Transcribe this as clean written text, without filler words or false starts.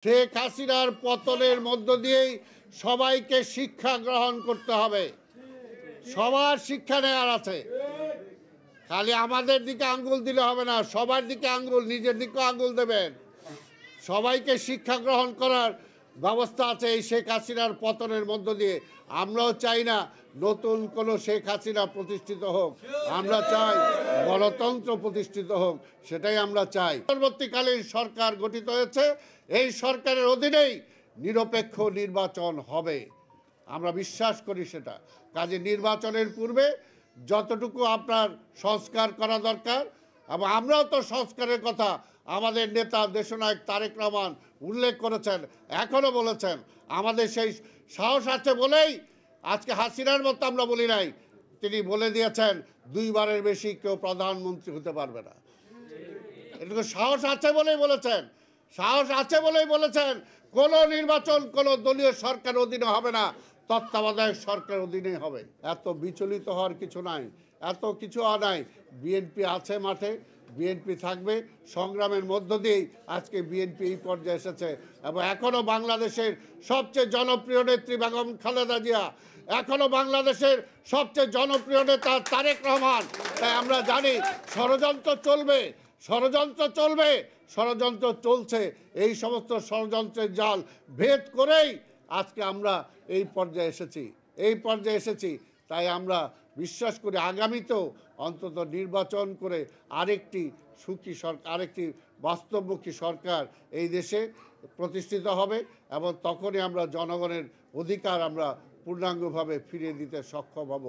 শেখ হাসিনার পতনের মধ্য দিয়েই সবাইকে শিক্ষা গ্রহণ করতে হবে। সবার শিক্ষা নেওয়ার আছে। খালি আমাদের দিকে আঙ্গুল দিলে হবে না, সবার দিকে আঙ্গুল, নিজের দিকেও আঙ্গুল দেবেন। সবাইকে শিক্ষা গ্রহণ করার ব্যবস্থা আছে এই শেখ হাসিনার পতনের মধ্য দিয়ে। আমরাও চাই না নতুন কোনো শেখ হাসিনা প্রতিষ্ঠিত হোক, আমরা চাই গণতন্ত্র প্রতিষ্ঠিত হোক, সেটাই আমরা চাই। পরবর্তীকালীন সরকার গঠিত হয়েছে, এই সরকারের অধীনেই নিরপেক্ষ নির্বাচন হবে, আমরা বিশ্বাস করি সেটা। কাজে নির্বাচনের পূর্বে যতটুকু আপনার সংস্কার করা দরকার, এবং আমরাও তো সংস্কারের কথা আমাদের নেতা দেশনায়ক তারেক রহমান উল্লেখ করেছেন, এখনও বলেছেন। আমাদের সেই সাহস আছে বলেই আজকে হাসিনার মতো আমরা বলি নাই, তিনি বলে দিয়েছেন 2 বারের বেশি কেউ প্রধানমন্ত্রী হতে পারবে না। এটুকু সাহস আছে বলেই বলেছেন, সাহস আছে বলেই বলেছেন কোনো নির্বাচন কোনো দলীয় সরকার অধীনে হবে না, তত্ত্বাবধায়ক সরকার অধীনে হবে। এত বিচলিত হওয়ার কিছু নাই, এত কিছু নাই। বিএনপি আছে মাঠে, বিএনপি থাকবে। সংগ্রামের মধ্য দিয়েই আজকে বিএনপি এই পর্যায়ে এসেছে, এবং এখনও বাংলাদেশের সবচেয়ে জনপ্রিয় নেত্রী বেগম খালেদা জিয়া, এখনও বাংলাদেশের সবচেয়ে জনপ্রিয় নেতা তারেক রহমান। তাই আমরা জানি ষড়যন্ত্র চলবে, ষড়যন্ত্র চলবে, ষড়যন্ত্র চলছে। এই সমস্ত ষড়যন্ত্রের জাল ভেদ করেই আজকে আমরা এই পর্যায়ে এসেছি, এই পর্যায়ে এসেছি। তাই আমরা বিশ্বাস করি আগামীতেও অন্তত নির্বাচন করে আরেকটি সুখী সরকার, আরেকটি বাস্তবমুখী সরকার এই দেশে প্রতিষ্ঠিত হবে, এবং তখনই আমরা জনগণের অধিকার আমরা পূর্ণাঙ্গভাবে ফিরিয়ে দিতে সক্ষম হব।